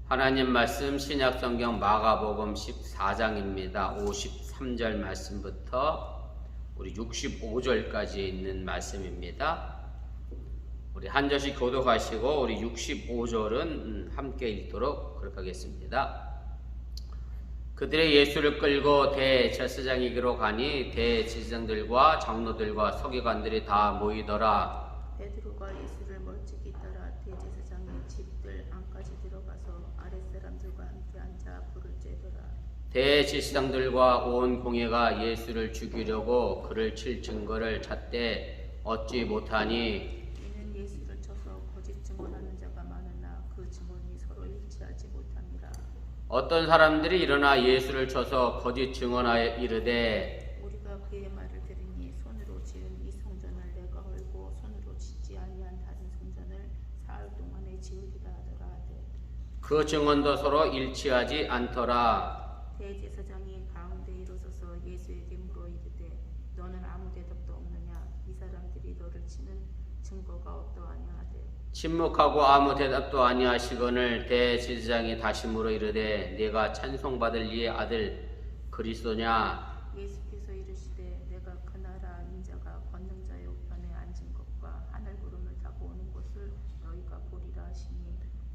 하나님 말씀 신약성경 마가복음 14장입니다. 53절 말씀부터 우리 65절까지 있는 말씀입니다. 우리 한 절씩 교독하시고 우리 65절은 함께 읽도록 그렇게 하겠습니다. 그들의 예수를 끌고 대제사장에게로 가니 대제사장들과 장로들과 서기관들이 다 모이더라. 베드로가 예수를 멀찍이 따라 대제사장의 집들 안까지 들어가서 아랫사람들과 함께 앉아 불을 쬐더라. 대제사장들과 온 공회가 예수를 죽이려고 그를 칠 증거를 찾되 얻지 못하니 이는 예수를 쳐서 거짓 증언하는 자가 많으나 그 증언이 서로 일치하지 못함이라. 어떤 사람들이 일어나 예수를 쳐서 거짓 증언하여 이르되 우리가 그의 말을 들으니 손으로 지은 이 성전을 내가 헐고 손으로 짓지 아니한 다른 성전을 사흘 동안에 지으리라 하더라 하되 그 증언도 서로 일치하지 않더라. 대제사장이 가운데 일어서서 예수에게 물어 이르되 너는 아무 대답도 없느냐? 이 사람들이 너를 치는 증거가 어떠하냐 하되 침묵하고 아무 대답도 아니하시거늘 대제사장이 다시 물어 이르되 네가 찬송받을 이의 아들 그리스도냐? 예수께서 이르시되 내가 그 나라 인자가 권능자의 우편에 앉은 것과 하늘 구름을 타고 오는 것을 너희가 보리라 하시니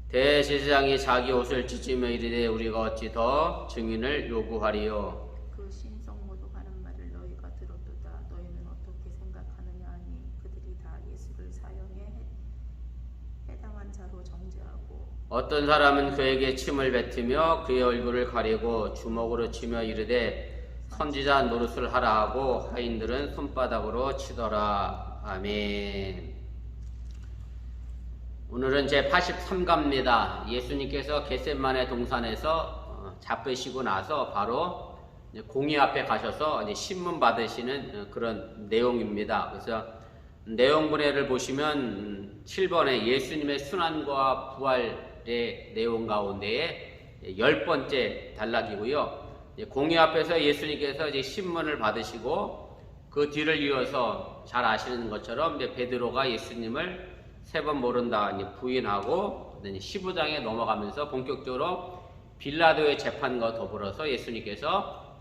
대제사장이 자기 옷을 찢으며 이르되 우리가 어찌 더 증인을 요구하리요? 그 신성 모독하는 말을 너희가 들었도다. 너희는 어떻게 생각하느냐 하니 그들이 다 예수를 사형에 해당한 자로 정죄하고 어떤 사람은 그에게 침을 뱉으며 그의 얼굴을 가리고 주먹으로 치며 이르되 선지자 노릇을 하라 하고 하인들은 손바닥으로 치더라. 아멘. 오늘은 제 83가입니다. 예수님께서 겟세마네 동산에서 잡으시고 나서 바로 공의 앞에 가셔서 이제 신문 받으시는 그런 내용입니다. 그래서 내용분해를 보시면 7번에 예수님의 순환과 부활의 내용 가운데에 10번째 단락이고요. 공의 앞에서 예수님께서 이제 신문을 받으시고 그 뒤를 이어서 잘 아시는 것처럼 이제 베드로가 예수님을 3번 모른다 이제 부인하고 15장에 넘어가면서 본격적으로 빌라도의 재판과 더불어서 예수님께서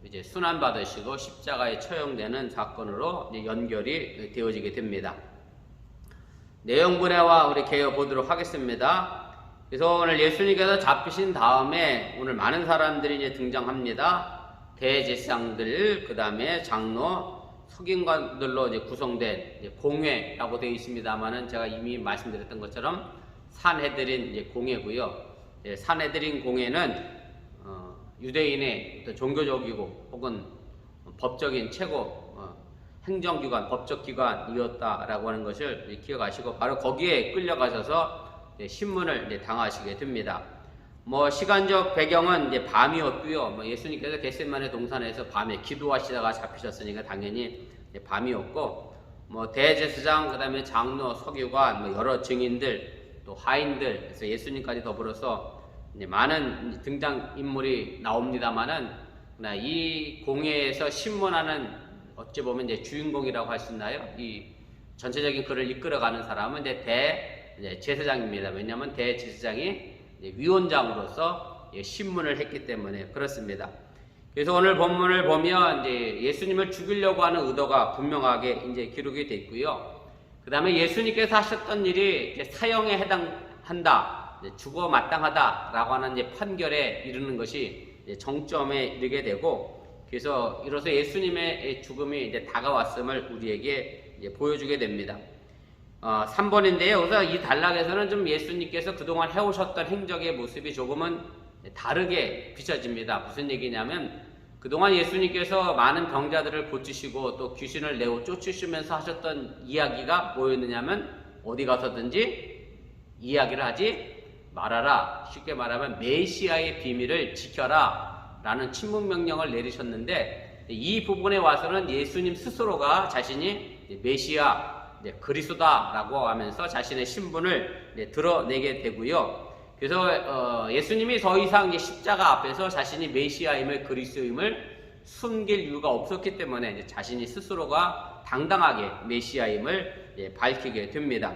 이제 순환 받으시고 십자가에 처형되는 사건으로 이제 연결이 되어지게 됩니다. 내용 분해와 우리 개요 보도록 하겠습니다. 그래서 오늘 예수님께서 잡히신 다음에 오늘 많은 사람들이 이제 등장합니다. 대제사장들, 그 다음에 장로, 서기관들로 이제 구성된 이제 공회라고 되어 있습니다만은 제가 이미 말씀드렸던 것처럼 산헤드린 이제 공회고요. 산헤드린 공회는 유대인의 어떤 종교적이고 혹은 법적인 최고 행정기관, 법적기관이었다라고 하는 것을 기억하시고 바로 거기에 끌려가셔서 신문을 당하시게 됩니다. 시간적 배경은 이제 밤이었고요. 예수님께서 겟세마네 동산에서 밤에 기도하시다가 잡히셨으니까 당연히 밤이었고, 대제사장, 그 다음에 장로, 서기관, 여러 증인들, 또 하인들, 그래서 예수님까지 더불어서 많은 등장 인물이 나옵니다만은 이 공회에서 신문하는 어찌 보면 이제 주인공이라고 할 수 있나요? 이 전체적인 글을 이끌어가는 사람은 이제 제사장입니다. 왜냐하면 대제사장이 위원장으로서 신문을 했기 때문에 그렇습니다. 그래서 오늘 본문을 보면 이제 예수님을 죽이려고 하는 의도가 분명하게 이제 기록이 되어 있고요. 그 다음에 예수님께서 하셨던 일이 이제 사형에 해당한다, 죽어 마땅하다라고 하는 이제 판결에 이르는 것이 이제 정점에 이르게 되고, 그래서 이로써 예수님의 죽음이 이제 다가왔음을 우리에게 이제 보여주게 됩니다. 3번인데요. 그래서 이 단락에서는 좀 예수님께서 그동안 해오셨던 행적의 모습이 조금은 다르게 비춰집니다. 무슨 얘기냐면 그동안 예수님께서 많은 병자들을 고치시고 또 귀신을 내어 쫓으시면서 하셨던 이야기가 뭐였느냐면 어디 가서든지 이야기를 하지 말아라. 쉽게 말하면 메시아의 비밀을 지켜라 라는 침묵명령을 내리셨는데, 이 부분에 와서는 예수님 스스로가 자신이 메시아 그리스도다라고 하면서 자신의 신분을 드러내게 되고요. 그래서 예수님이 더 이상 십자가 앞에서 자신이 메시아임을 그리스도임을 숨길 이유가 없었기 때문에 자신이 스스로가 당당하게 메시아임을 밝히게 됩니다.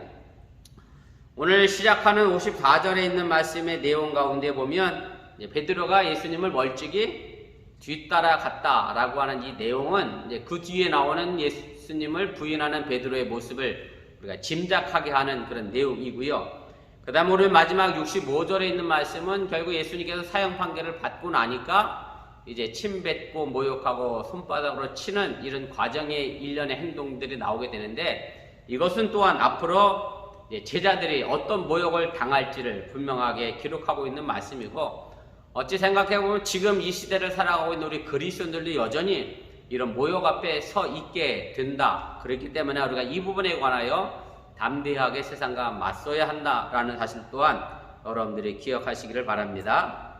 오늘 시작하는 54절에 있는 말씀의 내용 가운데 보면 베드로가 예수님을 멀찍이 뒤따라갔다라고 하는 이 내용은 이제 그 뒤에 나오는 예수님을 부인하는 베드로의 모습을 우리가 짐작하게 하는 그런 내용이고요. 그 다음에 오늘 마지막 65절에 있는 말씀은 결국 예수님께서 사형 판결을 받고 나니까 이제 침뱉고 모욕하고 손바닥으로 치는 이런 과정의 일련의 행동들이 나오게 되는데, 이것은 또한 앞으로 제자들이 어떤 모욕을 당할지를 분명하게 기록하고 있는 말씀이고, 어찌 생각해보면 지금 이 시대를 살아가고 있는 우리 그리스도인들도 여전히 이런 모욕 앞에 서 있게 된다. 그렇기 때문에 우리가 이 부분에 관하여 담대하게 세상과 맞서야 한다라는 사실 또한 여러분들이 기억하시기를 바랍니다.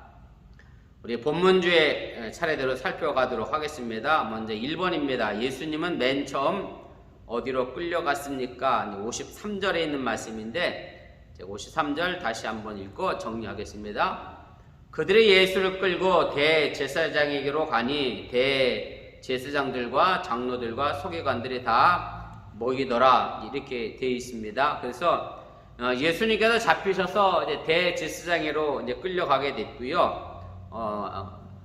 우리 본문주의 차례대로 살펴가도록 하겠습니다. 먼저 1번입니다. 예수님은 맨 처음 어디로 끌려갔습니까? 53절에 있는 말씀인데, 53절 다시 한번 읽고 정리하겠습니다. 그들이 예수를 끌고 대제사장에게로 가니 대제사장들과 장로들과 서기관들이 다 모이더라, 이렇게 되어 있습니다. 그래서 예수님께서 잡히셔서 이제 대제사장으로 이제 끌려가게 됐고요.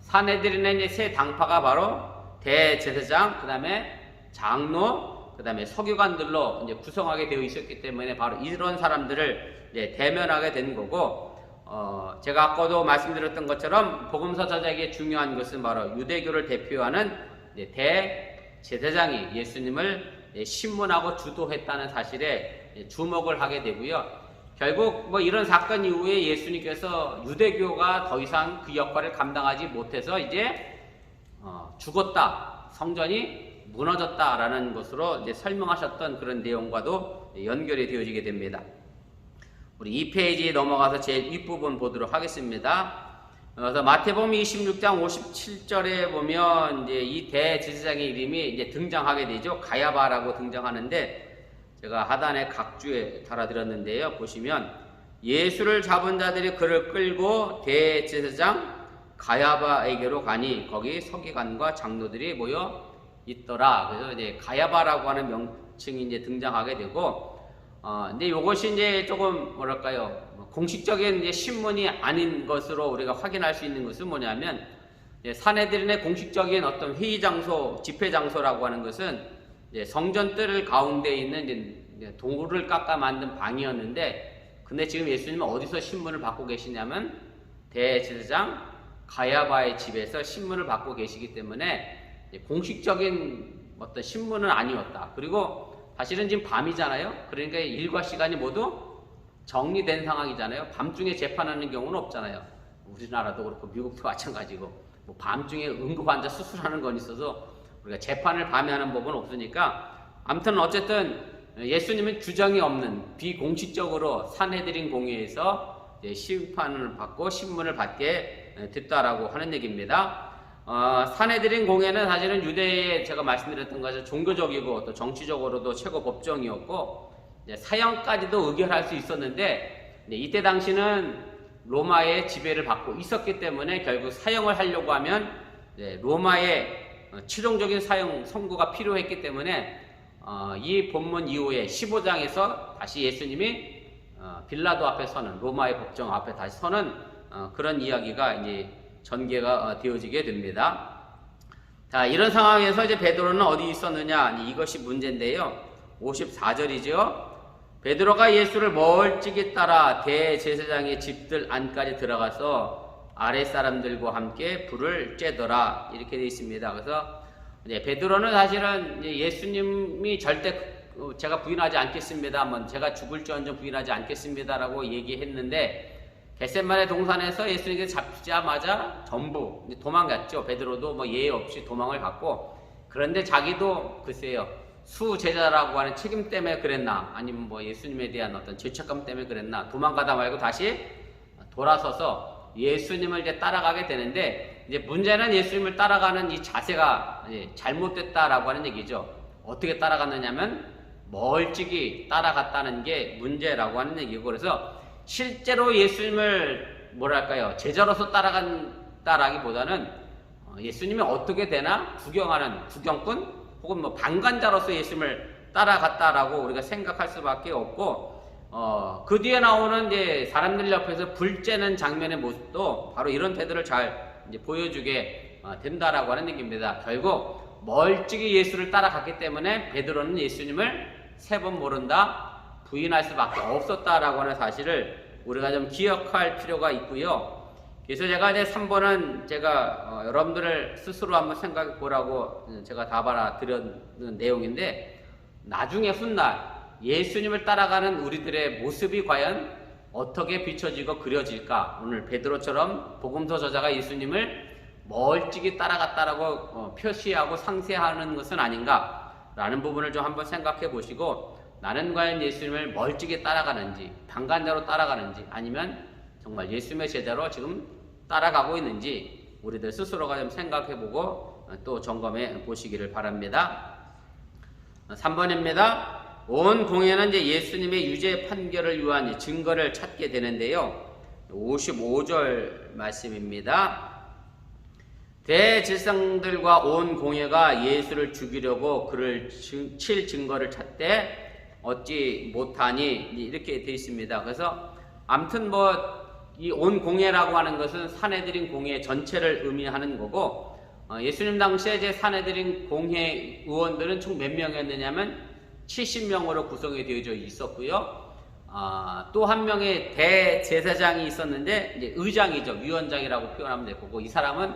사내들인의 세 당파가 바로 대제사장, 그 다음에 장로, 그 다음에 서기관들로 이제 구성하게 되어 있었기 때문에 바로 이런 사람들을 이제 대면하게 된 거고, 제가 아까도 말씀드렸던 것처럼 복음서 저자에게 중요한 것은 바로 유대교를 대표하는 대제사장이 예수님을 신문하고 주도했다는 사실에 주목을 하게 되고요. 결국 뭐 이런 사건 이후에 예수님께서 유대교가 더 이상 그 역할을 감당하지 못해서 이제 죽었다, 성전이 무너졌다라는 것으로 이제 설명하셨던 그런 내용과도 연결이 되어지게 됩니다. 우리 2페이지 넘어가서 제일 윗부분 보도록 하겠습니다. 그래서 마태복음 26장 57절에 보면 이제 이 대제사장의 이름이 이제 등장하게 되죠. 가야바라고 등장하는데, 제가 하단에 각주에 달아드렸는데요. 보시면 예수를 잡은 자들이 그를 끌고 대제사장 가야바에게로 가니 거기 서기관과 장로들이 모여 있더라. 그래서 이제 가야바라고 하는 명칭이 이제 등장하게 되고, 근데 이것이 이제 조금 뭐랄까요, 공식적인 이제 신문이 아닌 것으로 우리가 확인할 수 있는 것은 뭐냐면, 사내들인의 공식적인 어떤 회의 장소, 집회 장소라고 하는 것은 성전 뜰 가운데 있는 돌을 깎아 만든 방이었는데, 근데 지금 예수님은 어디서 신문을 받고 계시냐면 대제사장 가야바의 집에서 신문을 받고 계시기 때문에 공식적인 어떤 신문은 아니었다. 그리고 사실은 지금 밤이잖아요. 그러니까 일과 시간이 모두 정리된 상황이잖아요. 밤중에 재판하는 경우는 없잖아요. 우리나라도 그렇고 미국도 마찬가지고, 뭐 밤중에 응급환자 수술하는 건 있어서 우리가 재판을 밤에 하는 법은 없으니까, 아무튼 어쨌든 예수님은 규정이 없는 비공식적으로 산헤드린 공회에서 심판을 받고 신문을 받게 됐다라고 하는 얘기입니다. 산헤드린 공회는 사실은 유대에 제가 말씀드렸던 것처럼 종교적이고 또 정치적으로도 최고 법정이었고, 사형까지도 의결할 수 있었는데, 이때 당시는 로마의 지배를 받고 있었기 때문에 결국 사형을 하려고 하면 로마의 최종적인 사형 선고가 필요했기 때문에 이 본문 이후에 15장에서 다시 예수님이 빌라도 앞에 서는, 로마의 법정 앞에 다시 서는 그런 이야기가 이제 전개가 되어지게 됩니다. 자, 이런 상황에서 이제 베드로는 어디 있었느냐, 이것이 문제인데요. 54절이죠. 베드로가 예수를 멀찍이 따라 대제사장의 집들 안까지 들어가서 아랫사람들과 함께 불을 쬐더라, 이렇게 되어 있습니다. 그래서 베드로는 사실은 예수님이 절대 제가 부인하지 않겠습니다, 제가 죽을지언정 부인하지 않겠습니다라고 얘기했는데, 겟세마네 동산에서 예수님께서 잡히자마자 전부 도망갔죠. 베드로도 뭐 예의 없이 도망을 갔고, 그런데 자기도 글쎄요, 수제자라고 하는 책임 때문에 그랬나, 아니면 뭐 예수님에 대한 어떤 죄책감 때문에 그랬나, 도망가다 말고 다시 돌아서서 예수님을 이제 따라가게 되는데, 이제 문제는 예수님을 따라가는 이 자세가 잘못됐다라고 하는 얘기죠. 어떻게 따라갔느냐면 멀찍이 따라갔다는 게 문제라고 하는 얘기고, 그래서 실제로 예수님을 뭐랄까요, 제자로서 따라간다라기보다는 예수님이 어떻게 되나 구경하는 구경꾼 혹은 뭐 방관자로서 예수님을 따라갔다라고 우리가 생각할 수밖에 없고, 그 뒤에 나오는 이제 사람들 옆에서 불 쬐는 장면의 모습도 바로 이런 태도를 잘 이제 보여주게 된다라고 하는 얘기입니다. 결국 멀찍이 예수를 따라갔기 때문에 베드로는 예수님을 3번 모른다, 부인할 수밖에 없었다라고 하는 사실을 우리가 좀 기억할 필요가 있고요. 그래서 제가 이제 3번은 제가 여러분들을 스스로 한번 생각해 보라고 제가 답하라 드렸는 내용인데, 나중에 훗날 예수님을 따라가는 우리들의 모습이 과연 어떻게 비춰지고 그려질까? 오늘 베드로처럼 복음서 저자가 예수님을 멀찍이 따라갔다라고 표시하고 상세하는 것은 아닌가라는 부분을 좀 한번 생각해 보시고, 나는 과연 예수님을 멀찍이 따라가는지, 방관자로 따라가는지, 아니면 정말 예수님의 제자로 지금 따라가고 있는지 우리들 스스로가 좀 생각해 보고 또 점검해 보시기를 바랍니다. 3번입니다. 온 공회는 이제 예수님의 유죄 판결을 위한 증거를 찾게 되는데요. 55절 말씀입니다. 대제사장들과 온 공회가 예수를 죽이려고 그를 칠 증거를 찾되 얻지 못하니, 이렇게 되어 있습니다. 그래서 아무튼 이 온 공회라고 하는 것은 산헤드린 공회 전체를 의미하는 거고, 예수님 당시에 이제 산헤드린 공회 의원들은 총 몇 명이었느냐면 70명으로 구성이 되어져 있었고요. 또 한 명의 대제사장이 있었는데, 이제 의장이죠. 위원장이라고 표현하면 될 거고, 이 사람은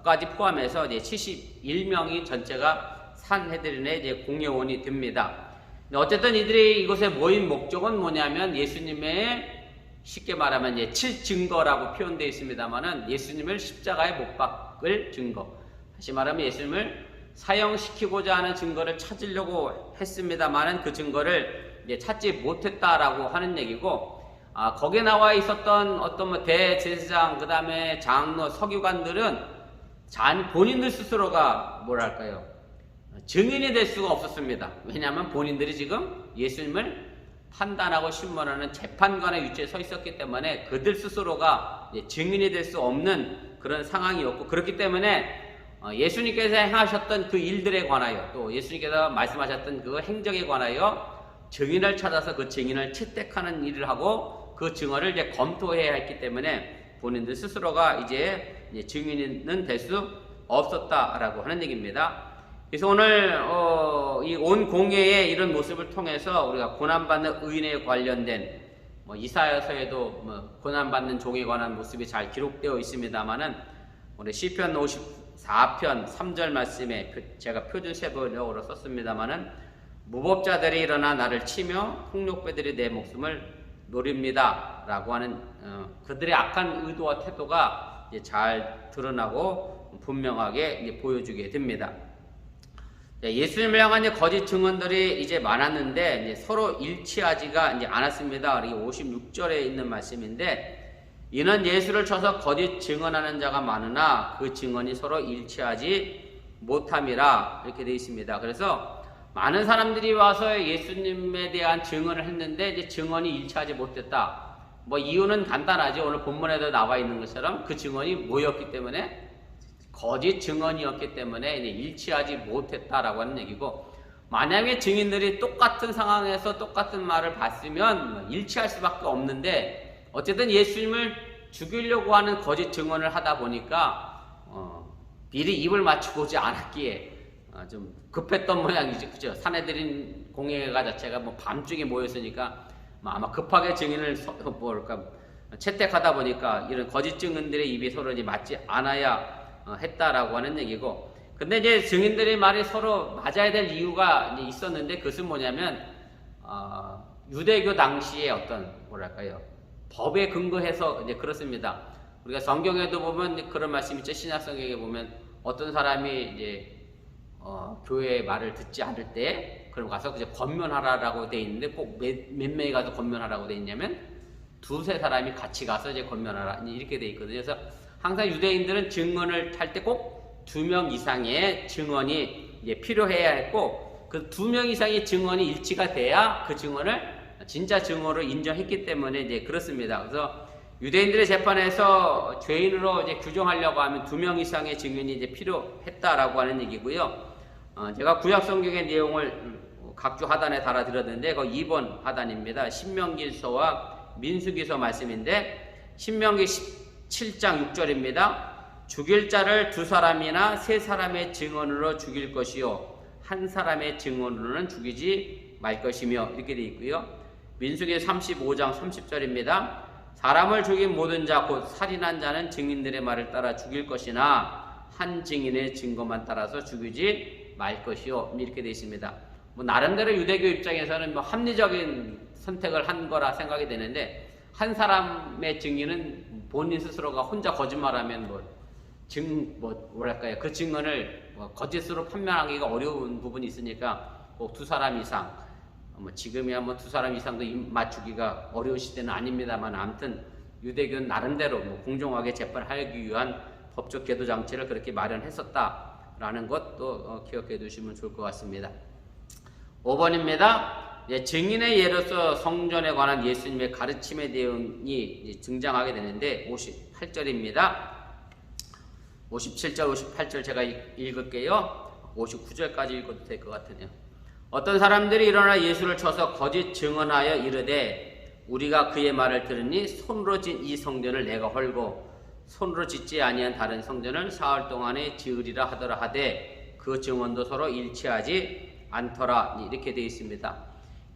까지 포함해서 이제 71명이 전체가 산헤드린의 이제 공회원이 됩니다. 어쨌든 이들이 이곳에 모인 목적은 뭐냐면, 예수님의 쉽게 말하면 이제 칠 증거라고 표현되어 있습니다만은 예수님을 십자가에 못 박을 증거, 다시 말하면 예수님을 사형시키고자 하는 증거를 찾으려고 했습니다만은 그 증거를 이제 찾지 못했다라고 하는 얘기고, 거기에 나와 있었던 어떤 대제사장, 그 다음에 장로, 서기관들은 본인들 스스로가 뭐랄까요, 증인이 될 수가 없었습니다. 왜냐하면 본인들이 지금 예수님을 판단하고 신문하는 재판관의 위치에 서 있었기 때문에 그들 스스로가 증인이 될 수 없는 그런 상황이었고, 그렇기 때문에 예수님께서 행하셨던 그 일들에 관하여, 또 예수님께서 말씀하셨던 그 행적에 관하여 증인을 찾아서 그 증인을 채택하는 일을 하고 그 증언을 이제 검토해야 했기 때문에 본인들 스스로가 이제 증인은 될 수 없었다라고 하는 얘기입니다. 그래서 오늘 이 온 공회의 이런 모습을 통해서 우리가 고난받는 의인에 관련된 이사야서에도 고난받는 종에 관한 모습이 잘 기록되어 있습니다만은, 우리 시편 54편 3절 말씀에 제가 표준 세번역으로 썼습니다만은, 무법자들이 일어나 나를 치며 폭력배들이 내 목숨을 노립니다 라고 하는 그들의 악한 의도와 태도가 이제 잘 드러나고 분명하게 이제 보여주게 됩니다. 예수님을 향한 거짓 증언들이 이제 많았는데 이제 서로 일치하지가 이제 않았습니다. 이 56절에 있는 말씀인데, 이는 예수를 쳐서 거짓 증언하는 자가 많으나 그 증언이 서로 일치하지 못함이라, 이렇게 되어 있습니다. 그래서 많은 사람들이 와서 예수님에 대한 증언을 했는데 이제 증언이 일치하지 못했다. 이유는 간단하죠. 오늘 본문에도 나와 있는 것처럼 그 증언이 뭐였기 때문에, 거짓 증언이었기 때문에 이제 일치하지 못했다라고 하는 얘기고, 만약에 증인들이 똑같은 상황에서 똑같은 말을 봤으면 일치할 수밖에 없는데, 어쨌든 예수님을 죽이려고 하는 거짓 증언을 하다 보니까 미리 입을 맞추고 오지 않았기에 좀 급했던 모양이죠. 그죠? 산헤드린 공회가 자체가 밤중에 모였으니까 아마 급하게 증인을 채택하다 보니까 이런 거짓 증인들의 입이 서로 맞지 않아야 했다라고 하는 얘기고, 근데 이제 증인들의 말이 서로 맞아야 될 이유가 이제 있었는데, 그것은 뭐냐면 유대교 당시에 어떤 법에 근거해서 이제 그렇습니다. 우리가 성경에도 보면 그런 말씀이 있죠. 신약성경에 보면 어떤 사람이 이제 교회의 말을 듣지 않을 때 그럼 가서 이제 권면하라라고 돼 있는데, 꼭 몇 명이 가서 권면하라고 돼 있냐면 두세 사람이 같이 가서 이제 권면하라, 이렇게 돼 있거든요. 그래서 항상 유대인들은 증언을 할 때 꼭 2명 이상의 증언이 이제 필요해야 했고, 그 2명 이상의 증언이 일치가 돼야 그 증언을 진짜 증언으로 인정했기 때문에 이제 그렇습니다. 그래서 유대인들의 재판에서 죄인으로 이제 규정하려고 하면 2명 이상의 증인이 이제 필요했다라고 하는 얘기고요. 제가 구약 성경의 내용을 각주 하단에 달아드렸는데 그 2번 하단입니다. 신명기서와 민수기서 말씀인데 신명기 17장 6절입니다. 죽일 자를 2사람이나 3사람의 증언으로 죽일 것이요 1사람의 증언으로는 죽이지 말 것이며 이렇게 되어 있고요. 민수기 35장 30절입니다. 사람을 죽인 모든 자 곧 살인한 자는 증인들의 말을 따라 죽일 것이나 한 증인의 증거만 따라서 죽이지 말 것이요 이렇게 되어 있습니다. 뭐 나름대로 유대교 입장에서는 뭐 합리적인 선택을 한 거라 생각이 되는데 한 사람의 증인은 본인 스스로가 혼자 거짓말하면 뭐랄까요 그 증언을 거짓으로 판명하기가 어려운 부분이 있으니까 꼭 2사람 이상 지금이야 2사람 이상도 입 맞추기가 어려운 시대는 아닙니다만 아무튼 유대교는 나름대로 공정하게 재판하기 위한 법적 계도 장치를 그렇게 마련했었다라는 것도 기억해 두시면 좋을 것 같습니다. 5번입니다. 증인의 예로서 성전에 관한 예수님의 가르침의 내용이 등장하게 되는데 58절입니다. 57절, 58절 제가 읽을게요. 59절까지 읽어도 될 것 같으네요. 어떤 사람들이 일어나 예수를 쳐서 거짓 증언하여 이르되 우리가 그의 말을 들으니 손으로 진 이 성전을 내가 헐고 손으로 짓지 아니한 다른 성전을 사흘 동안에 지으리라 하더라 하되 그 증언도 서로 일치하지 않더라 이렇게 되어 있습니다.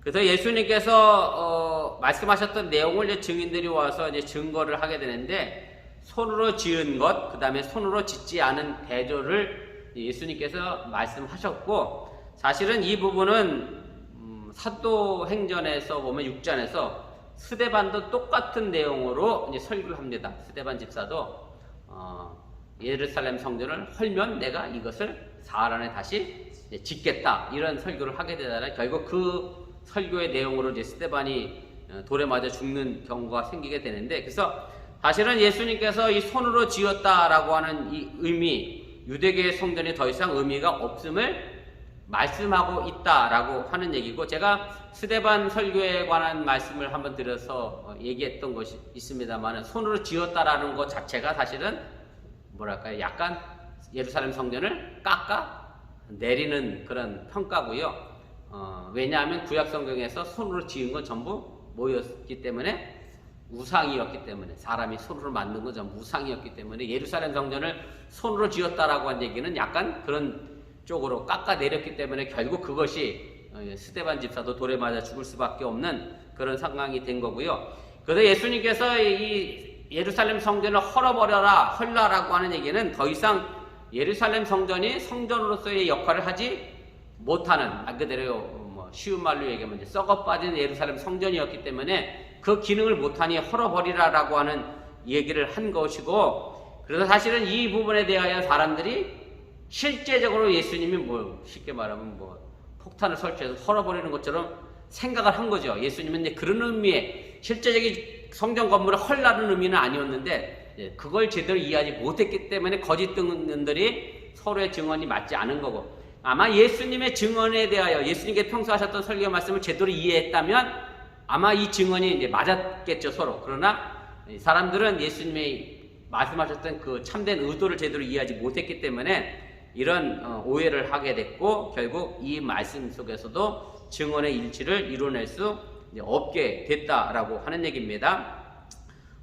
그래서 예수님께서 말씀하셨던 내용을 이제 증인들이 와서 이제 증거를 하게 되는데 손으로 지은 것, 그 다음에 손으로 짓지 않은 대조를 예수님께서 말씀하셨고 사실은 이 부분은 사도행전에서 보면 6장에서 스데반도 똑같은 내용으로 이제 설교를 합니다. 스데반 집사도 예루살렘 성전을 헐면 내가 이것을 사흘 안에 다시 짓겠다 이런 설교를 하게 되다가 결국 그 설교의 내용으로 이제 스데반이 돌에 맞아 죽는 경우가 생기게 되는데 그래서 사실은 예수님께서 이 손으로 지었다라고 하는 이 의미 유대교의 성전이 더 이상 의미가 없음을 말씀하고 있다라고 하는 얘기고 제가 스데반 설교에 관한 말씀을 한번 드려서 얘기했던 것이 있습니다만 손으로 지었다라는 것 자체가 사실은 뭐랄까요 약간 예루살렘 성전을 깎아 내리는 그런 평가고요. 왜냐하면 구약 성경에서 손으로 지은 건 전부 뭐였기 때문에 우상이었기 때문에 사람이 손으로 만든 건 전부 우상이었기 때문에 예루살렘 성전을 손으로 지었다라고 한 얘기는 약간 그런 쪽으로 깎아 내렸기 때문에 결국 그것이 스데반 집사도 돌에 맞아 죽을 수밖에 없는 그런 상황이 된 거고요. 그래서 예수님께서 이 예루살렘 성전을 헐라라고 하는 얘기는 더 이상 예루살렘 성전이 성전으로서의 역할을 하지 못하는 말 그대로 쉬운 말로 얘기하면 이제 썩어 빠진 예루살렘 성전이었기 때문에 그 기능을 못하니 헐어버리라라고 하는 얘기를 한 것이고 그래서 사실은 이 부분에 대하여 사람들이 실제적으로 예수님이 쉽게 말하면 폭탄을 설치해서 헐어버리는 것처럼 생각을 한 거죠. 예수님은 이제 그런 의미의 실제적인 성전 건물을 헐라는 의미는 아니었는데 그걸 제대로 이해하지 못했기 때문에 거짓 증언들이 서로의 증언이 맞지 않은 거고 아마 예수님의 증언에 대하여 예수님께 평소 하셨던 설교 말씀을 제대로 이해했다면 아마 이 증언이 이제 맞았겠죠 서로. 그러나 사람들은 예수님의 말씀하셨던 그 참된 의도를 제대로 이해하지 못했기 때문에 이런 오해를 하게 됐고 결국 이 말씀 속에서도 증언의 일치를 이뤄낼 수 없게 됐다라고 하는 얘기입니다.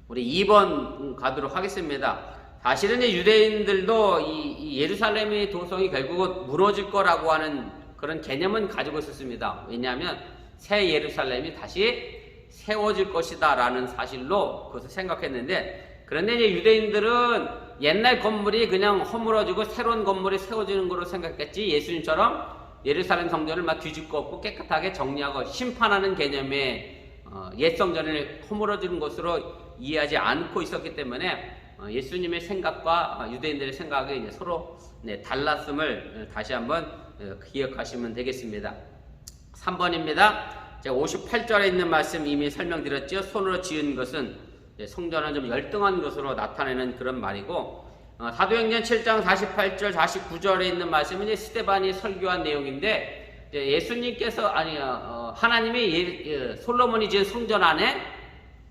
우리 2번 가도록 하겠습니다. 사실은 유대인들도 이 예루살렘의 도성이 결국은 무너질 거라고 하는 그런 개념은 가지고 있었습니다. 왜냐하면 새 예루살렘이 다시 세워질 것이다 라는 사실로 그것을 생각했는데 그런데 이제 유대인들은 옛날 건물이 그냥 허물어지고 새로운 건물이 세워지는 거로 생각했지 예수님처럼 예루살렘 성전을 막 뒤집고 엎고 깨끗하게 정리하고 심판하는 개념의 옛 성전을 허물어지는 것으로 이해하지 않고 있었기 때문에 예수님의 생각과 유대인들의 생각이 이제 서로 달랐음을 다시 한번 기억하시면 되겠습니다. 3번입니다. 제가 58절에 있는 말씀 이미 설명드렸죠. 손으로 지은 것은 성전은 좀 열등한 것으로 나타내는 그런 말이고 사도행전 7장 48절 49절에 있는 말씀은 이제 스데반이 설교한 내용인데 예수님께서 하나님이 솔로몬이 지은 성전 안에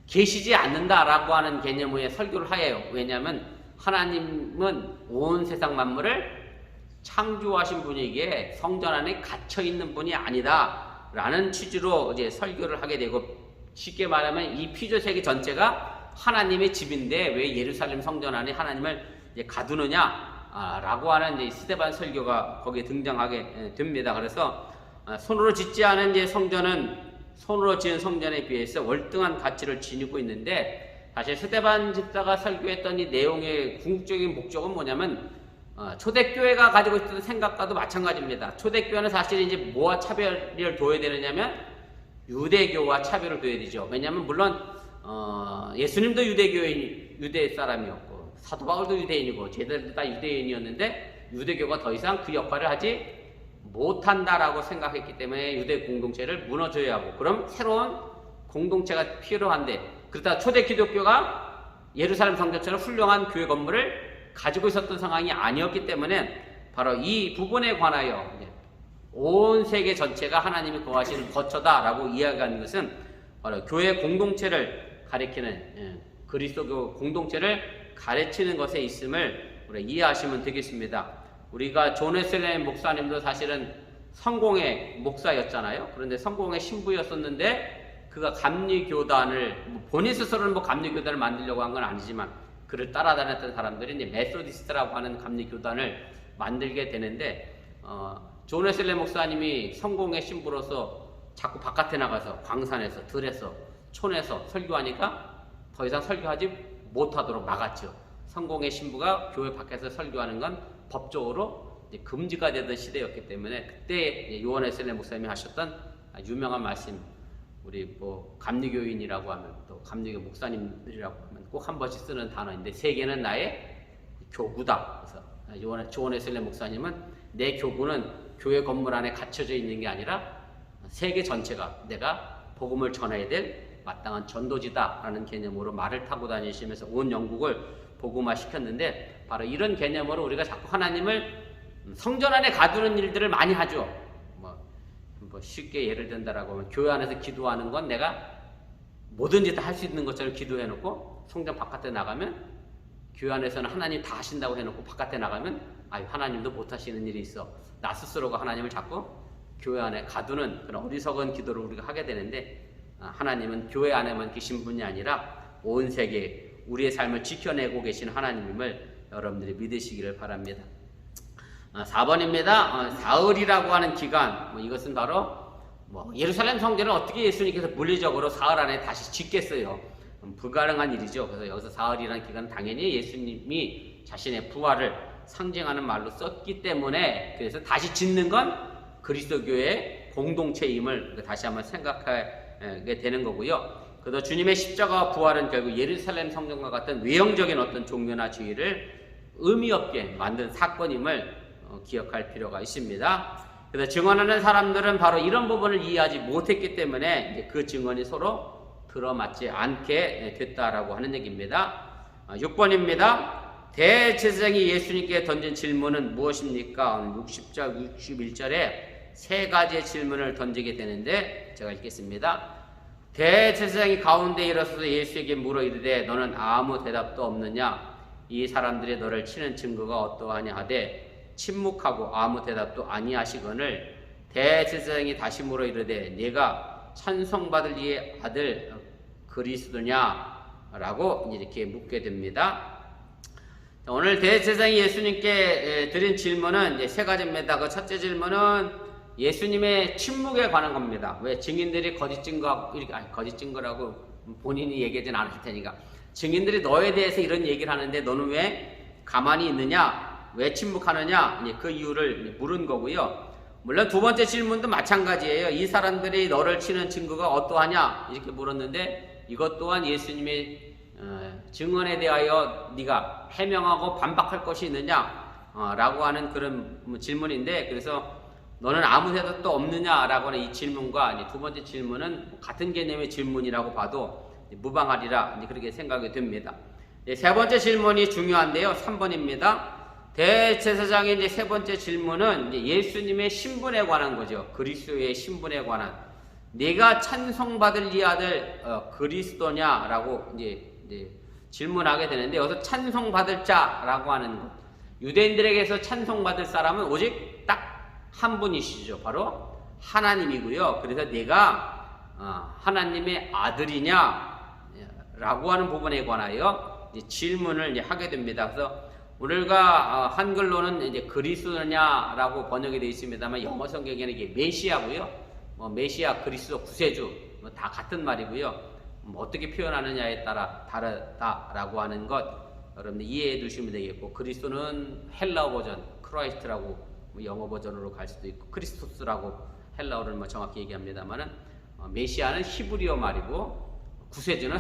계시지 않는다라고 하는 개념의 설교를 하여요. 왜냐하면 하나님은 온 세상 만물을 창조하신 분에게 성전 안에 갇혀 있는 분이 아니다라는 취지로 이제 설교를 하게 되고, 쉽게 말하면 이 피조 세계 전체가 하나님의 집인데 왜 예루살렘 성전 안에 하나님을 이제 가두느냐 라고 하는 이제 스데반 설교가 거기에 등장하게 됩니다. 그래서 손으로 짓지 않은 이제 성전은 손으로 지은 성전에 비해서 월등한 가치를 지니고 있는데, 사실 스데반 집사가 설교했던 이 내용의 궁극적인 목적은 뭐냐면 초대교회가 가지고 있던 생각과도 마찬가지입니다. 초대교회는 사실 이제 뭐와 차별을 둬야 되느냐면 유대교와 차별을 둬야 되죠. 왜냐하면 물론 예수님도 유대 사람이었고 사도 바울도 유대인이고 쟤들도 다 유대인이었는데 유대교가 더 이상 그 역할을 하지 못한다라고 생각했기 때문에 유대 공동체를 무너져야 하고, 그럼 새로운 공동체가 필요한데, 그렇다 초대 기독교가 예루살렘 성전처럼 훌륭한 교회 건물을 가지고 있었던 상황이 아니었기 때문에 바로 이 부분에 관하여 온 세계 전체가 하나님이 거하시는 거처다라고 이야기하는 것은 바로 교회 공동체를 가리키는, 그리스도교 공동체를 가르치는 것에 있음을 우리가 이해하시면 되겠습니다. 우리가 존 웨슬리 목사님도 사실은 성공의 목사였잖아요. 그런데 성공의 신부였었는데 그가 감리교단을, 본인 스스로는 뭐 감리교단을 만들려고 한 건 아니지만 그를 따라다녔던 사람들이 이제 메소디스트라고 하는 감리교단을 만들게 되는데, 존 웨슬리 목사님이 성공의 신부로서 자꾸 바깥에 나가서 광산에서 들에서 촌에서 설교하니까 더 이상 설교하지 못하도록 막았죠. 성공의 신부가 교회 밖에서 설교하는 건 법적으로 이제 금지가 되던 시대였기 때문에, 그때 요한 웨슬리 목사님이 하셨던 유명한 말씀, 우리 뭐 감리교인이라고 하면 또 감리교 목사님들이라고 하면 꼭 한 번씩 쓰는 단어인데, 세계는 나의 교구다. 그래서 요한 웨슬리 목사님은 내 교구는 교회 건물 안에 갇혀져 있는 게 아니라 세계 전체가 내가 복음을 전해야 될 마땅한 전도지다라는 개념으로 말을 타고 다니시면서 온 영국을 복음화 시켰는데, 바로 이런 개념으로 우리가 자꾸 하나님을 성전 안에 가두는 일들을 많이 하죠. 뭐 쉽게 예를 든다라고 하면 교회 안에서 기도하는 건 내가 뭐든지 다 할 수 있는 것처럼 기도해놓고 성전 바깥에 나가면, 교회 안에서는 하나님 다 하신다고 해놓고 바깥에 나가면 하나님도 못하시는 일이 있어. 나 스스로가 하나님을 자꾸 교회 안에 가두는 그런 어리석은 기도를 우리가 하게 되는데, 하나님은 교회 안에만 계신 분이 아니라 온 세계 우리의 삶을 지켜내고 계신 하나님임을 여러분들이 믿으시기를 바랍니다. 4번입니다. 사흘이라고 하는 기간, 이것은 바로 예루살렘 성전을 어떻게 예수님께서 물리적으로 사흘 안에 다시 짓겠어요? 불가능한 일이죠. 그래서 여기서 사흘이라는 기간은 당연히 예수님이 자신의 부활을 상징하는 말로 썼기 때문에, 그래서 다시 짓는 건 그리스도교의 공동체임을 다시 한번 생각하게 되는 거고요. 그래서 주님의 십자가와 부활은 결국 예루살렘 성전과 같은 외형적인 어떤 종교나 지위를 의미 없게 만든 사건임을 기억할 필요가 있습니다. 그래서 증언하는 사람들은 바로 이런 부분을 이해하지 못했기 때문에 그 증언이 서로 들어맞지 않게 됐다라고 하는 얘기입니다. 6번입니다. 대제사장이 예수님께 던진 질문은 무엇입니까? 60절, 61절에 세 가지의 질문을 던지게 되는데 제가 읽겠습니다. 대제사장이 가운데 일어서서 예수에게 물어 이르되 너는 아무 대답도 없느냐? 이 사람들이 너를 치는 증거가 어떠하냐 하되 침묵하고 아무 대답도 아니하시거늘 대제사장이 다시 물어 이르되 네가 찬송받을 이의 아들 그리스도냐? 라고 이렇게 묻게 됩니다. 오늘 대제사장이 예수님께 드린 질문은 세 가지입니다. 그 첫째 질문은 예수님의 침묵에 관한 겁니다. 왜 증인들이 거짓 증거라고 본인이 얘기하진 않을 테니까, 증인들이 너에 대해서 이런 얘기를 하는데 너는 왜 가만히 있느냐, 왜 침묵하느냐, 그 이유를 물은 거고요. 물론 두 번째 질문도 마찬가지예요. 이 사람들이 너를 치는 증거가 어떠하냐 이렇게 물었는데, 이것 또한 예수님의 증언에 대하여 네가 해명하고 반박할 것이 있느냐 라고 하는 그런 질문인데, 그래서 너는 아무 대답도 없느냐라고 하는 이 질문과 두 번째 질문은 같은 개념의 질문이라고 봐도 무방하리라 그렇게 생각이 됩니다. 세 번째 질문이 중요한데요. 3번입니다. 대제사장의 이제 세 번째 질문은 예수님의 신분에 관한 거죠. 그리스도의 신분에 관한. 네가 찬송받을 이 아들 그리스도냐라고 이제 질문하게 되는데, 여기서 찬송받을 자라고 하는 것. 유대인들에게서 찬송받을 사람은 오직 딱 한 분이시죠. 바로 하나님이고요. 그래서 내가 하나님의 아들이냐 라고 하는 부분에 관하여 이제 질문을 이제 하게 됩니다. 그래서 오늘과 한글로는 이제 그리스도냐라고 번역이 되어 있습니다만 영어 성경에는 이게 메시아고요. 메시아, 그리스도, 구세주 다 같은 말이고요. 어떻게 표현하느냐에 따라 다르다라고 하는 것 여러분들 이해해 두시면 되겠고, 그리스도는 헬라어 버전 크라이스트라고 영어 버전으로 갈 수도 있고, 크리스토스라고 헬라어를 정확히 얘기합니다만은 메시아는 히브리어 말이고, 구세주는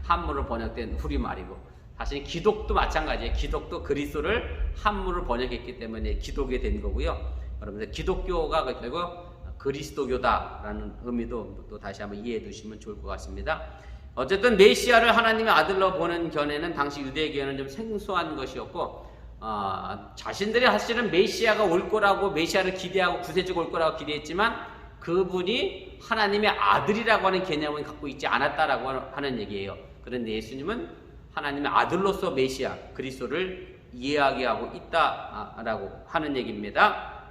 한문으로 번역된 우리 말이고, 사실 기독도 마찬가지예요. 기독도 그리스도를 한문으로 번역했기 때문에 기독이 된 거고요. 여러분들 기독교가 결국 그리스도교다라는 의미도 또 다시 한번 이해해 두시면 좋을 것 같습니다. 어쨌든 메시아를 하나님의 아들로 보는 견해는 당시 유대교에는 좀 생소한 것이었고, 자신들이 사실은 메시아가 올 거라고, 메시아를 기대하고 구세주가 올 거라고 기대했지만 그분이 하나님의 아들이라고 하는 개념을 갖고 있지 않았다라고 하는 얘기예요. 그런데 예수님은 하나님의 아들로서 메시아 그리스도를 이야기하고 있다라고 하는 얘기입니다.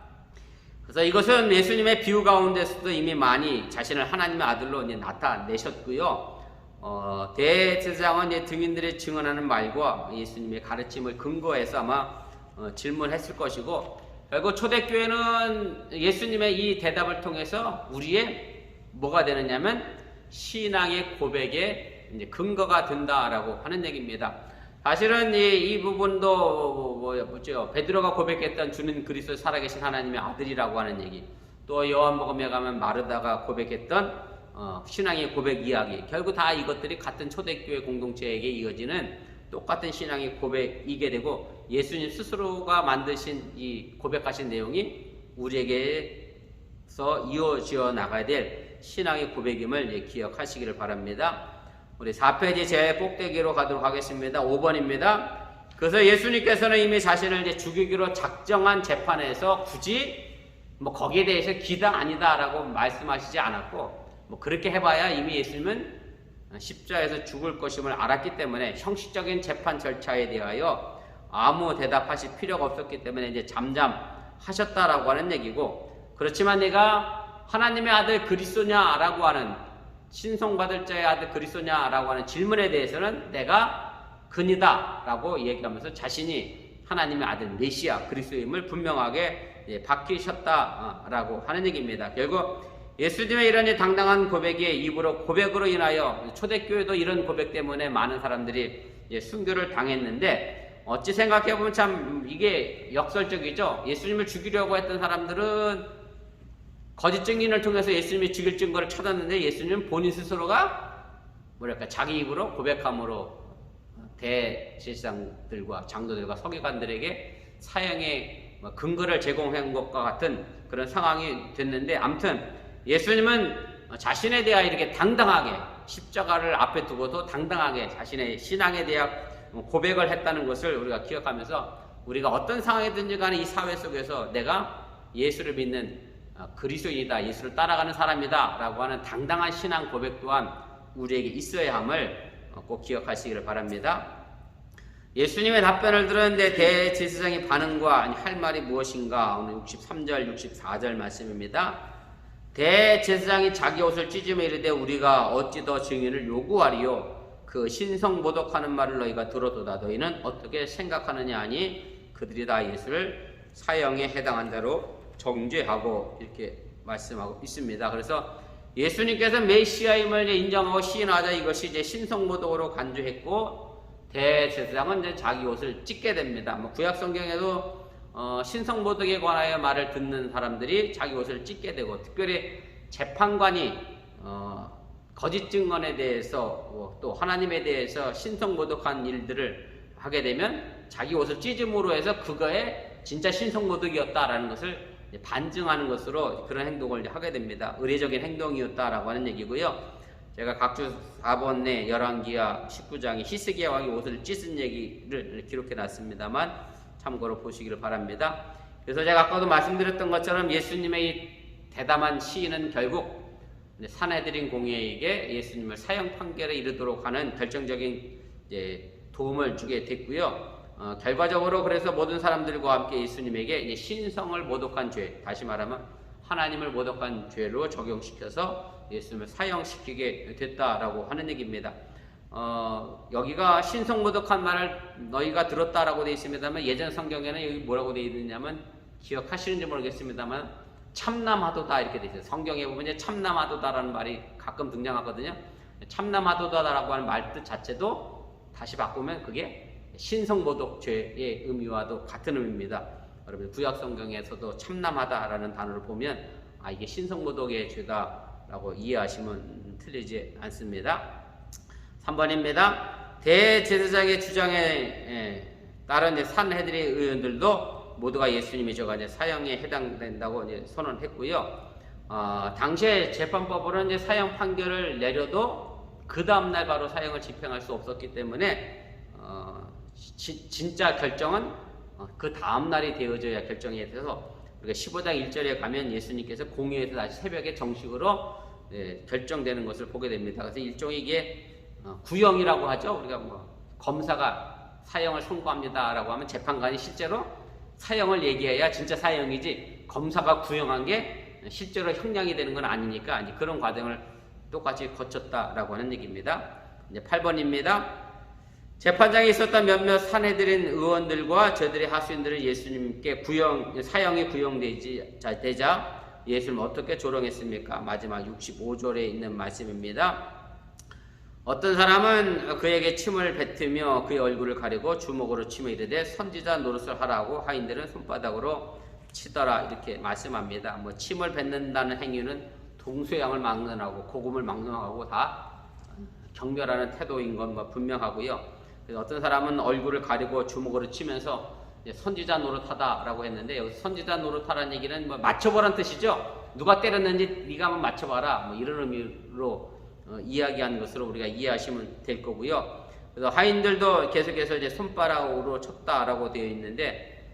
그래서 이것은 예수님의 비유 가운데서도 이미 많이 자신을 하나님의 아들로 이제 나타내셨고요. 대제사장은 증인들의 증언하는 말과 예수님의 가르침을 근거해서 아마 질문했을 것이고, 결국 초대교회는 예수님의 이 대답을 통해서 우리의 뭐가 되느냐면 신앙의 고백의 이제 근거가 된다라고 하는 얘기입니다. 사실은 이 부분도 뭐죠? 베드로가 고백했던 주는 그리스도 살아계신 하나님의 아들이라고 하는 얘기, 또 요한복음에 가면 마르다가 고백했던 신앙의 고백 이야기, 결국 다 이것들이 같은 초대교회 공동체에게 이어지는 똑같은 신앙의 고백이게 되고, 예수님 스스로가 만드신 이 고백하신 내용이 우리에게서 이어져 나가야 될 신앙의 고백임을 기억하시기를 바랍니다. 우리 4페이지 제 꼭대기로 가도록 하겠습니다. 5번입니다. 그래서 예수님께서는 이미 자신을 이제 죽이기로 작정한 재판에서 굳이 거기에 대해서 기다 아니다라고 말씀하시지 않았고, 그렇게 해봐야 이미 예수님은 십자가에서 죽을 것임을 알았기 때문에 형식적인 재판 절차에 대하여 아무 대답하실 필요가 없었기 때문에 이제 잠잠하셨다라고 하는 얘기고, 그렇지만 내가 하나님의 아들 그리스도냐라고 하는, 신성받을 자의 아들 그리스도냐라고 하는 질문에 대해서는 내가 그니다라고 얘기하면서 자신이 하나님의 아들 메시아 그리스도임을 분명하게 밝히셨다라고 하는 얘기입니다. 결국 예수님의 이런 당당한 고백이 입으로 고백으로 인하여 초대교회도 이런 고백 때문에 많은 사람들이 순교를 당했는데, 어찌 생각해보면 참 이게 역설적이죠. 예수님을 죽이려고 했던 사람들은 거짓 증인을 통해서 예수님이 죽일 증거를 찾았는데, 예수님은 본인 스스로가 자기 입으로 고백함으로 대제사장들과 장로들과 서기관들에게 사형의 근거를 제공한 것과 같은 그런 상황이 됐는데, 아무튼 예수님은 자신에 대하여 이렇게 당당하게 십자가를 앞에 두고도 당당하게 자신의 신앙에 대한 고백을 했다는 것을 우리가 기억하면서, 우리가 어떤 상황이든지 간에 이 사회 속에서 내가 예수를 믿는 그리스도인이다, 예수를 따라가는 사람이다 라고 하는 당당한 신앙 고백 또한 우리에게 있어야 함을 꼭 기억하시기를 바랍니다. 예수님의 답변을 들었는데 대제사장의 반응과 할 말이 무엇인가? 오늘 63절 64절 말씀입니다. 대제사장이 자기 옷을 찢으며 이르되 우리가 어찌 더 증인을 요구하리요? 그 신성모독하는 말을 너희가 들어도다. 너희는 어떻게 생각하느냐 하니 그들이 다 예수를 사형에 해당한 자로 정죄하고 이렇게 말씀하고 있습니다. 그래서 예수님께서 메시아임을 인정하고 시인하자, 이것이 이제 신성모독으로 간주했고, 대제사장은 이제 자기 옷을 찢게 됩니다. 구약 성경에도 신성모독에 관하여 말을 듣는 사람들이 자기 옷을 찢게 되고, 특별히 재판관이 거짓 증언에 대해서 또 하나님에 대해서 신성모독한 일들을 하게 되면 자기 옷을 찢음으로 해서 그거에 진짜 신성모독이었다라는 것을 반증하는 것으로 그런 행동을 하게 됩니다. 의례적인 행동이었다라고 하는 얘기고요. 제가 각주 4번에 열왕기하 19장에 히스기야 왕이 옷을 찢은 얘기를 기록해 놨습니다만 참고로 보시기를 바랍니다. 그래서 제가 아까도 말씀드렸던 것처럼 예수님의 이 대담한 시인은 결국 산헤드린 공회에게 예수님을 사형 판결에 이르도록 하는 결정적인 도움을 주게 됐고요. 결과적으로 그래서 모든 사람들과 함께 예수님에게 이제 신성을 모독한 죄, 다시 말하면 하나님을 모독한 죄로 적용시켜서 예수님을 사형시키게 됐다라고 하는 얘기입니다. 여기가 신성 모독한 말을 너희가 들었다라고 되어 있습니다만, 예전 성경에는 여기 뭐라고 되어 있느냐면, 기억하시는지 모르겠습니다만 참남하도다 이렇게 되어 있어요. 성경에 보면 이제 참남하도다라는 말이 가끔 등장하거든요. 참남하도다라고 하는 말 뜻 자체도 다시 바꾸면 그게 신성모독죄의 의미와도 같은 의미입니다. 여러분 구약 성경에서도 참남하다라는 단어를 보면 이게 신성모독의 죄다라고 이해하시면 틀리지 않습니다. 3번입니다. 대제사장의 주장에 따른 이제 산헤드린 의원들도 모두가 예수님이 저가 이제 사형에 해당된다고 이제 선언했고요. 당시에 재판법으로는 이제 사형 판결을 내려도 그 다음날 바로 사형을 집행할 수 없었기 때문에 진짜 결정은 그 다음날이 되어져야 결정이 돼서, 우리가 15장 1절에 가면 예수님께서 공회에서 다시 새벽에 정식으로 결정되는 것을 보게 됩니다. 그래서 일종의 이게 구형이라고 하죠. 우리가 뭐 검사가 사형을 선고합니다라고 하면 재판관이 실제로 사형을 얘기해야 진짜 사형이지, 검사가 구형한 게 실제로 형량이 되는 건 아니니까 이제 그런 과정을 똑같이 거쳤다라고 하는 얘기입니다. 이제 8번입니다. 재판장에 있었던 몇몇 산헤드린 의원들과 저들의 하수인들은 예수님께 사형이 구형되자 예수님을 어떻게 조롱했습니까? 마지막 65절에 있는 말씀입니다. 어떤 사람은 그에게 침을 뱉으며 그의 얼굴을 가리고 주먹으로 치며 이르되 선지자 노릇을 하라고 하인들은 손바닥으로 치더라 이렇게 말씀합니다. 뭐 침을 뱉는다는 행위는 동서양을 막론하고 복음을 막론하고 다 경멸하는 태도인 건 분명하고요. 그래서 어떤 사람은 얼굴을 가리고 주먹으로 치면서 선지자 노릇하다라고 했는데, 여기서 선지자 노릇하라는 얘기는 뭐 맞춰보라는 뜻이죠. 누가 때렸는지 네가 한번 맞춰봐라, 뭐 이런 의미로 이야기하는 것으로 우리가 이해하시면 될 거고요. 그래서 하인들도 계속해서 이제 손바닥으로 쳤다라고 되어 있는데,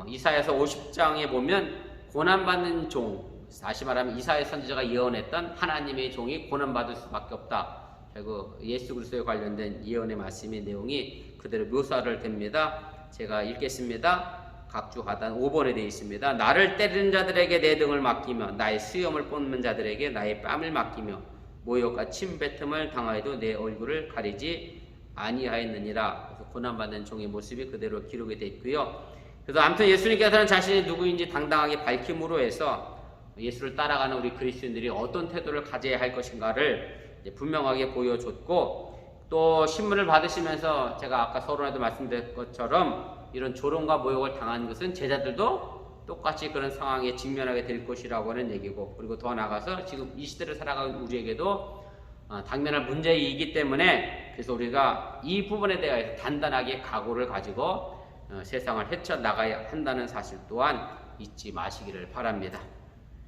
이사야서 50장에 보면 고난받는 종, 다시 말하면 이사야 선지자가 예언했던 하나님의 종이 고난받을 수밖에 없다. 그리고 예수 그리스도에 관련된 예언의 말씀의 내용이 그대로 묘사를 됩니다. 제가 읽겠습니다. 각주 하단 5번에 되어 있습니다. 나를 때리는 자들에게 내 등을 맡기며 나의 수염을 뽑는 자들에게 나의 뺨을 맡기며 모욕과 침뱉음을 당하여도 내 얼굴을 가리지 아니하였느니라. 그래서 고난받는 종의 모습이 그대로 기록이 되어 있고요. 그래서 아무튼 예수님께서는 자신이 누구인지 당당하게 밝힘으로 해서 예수를 따라가는 우리 그리스도인들이 어떤 태도를 가져야 할 것인가를 분명하게 보여줬고, 또 신문을 받으시면서 제가 아까 서론에도 말씀드린 것처럼 이런 조롱과 모욕을 당한 것은 제자들도 똑같이 그런 상황에 직면하게 될 것이라고 하는 얘기고, 그리고 더 나아가서 지금 이 시대를 살아가는 우리에게도 당면할 문제이기 때문에, 그래서 우리가 이 부분에 대해서 단단하게 각오를 가지고 세상을 헤쳐나가야 한다는 사실 또한 잊지 마시기를 바랍니다.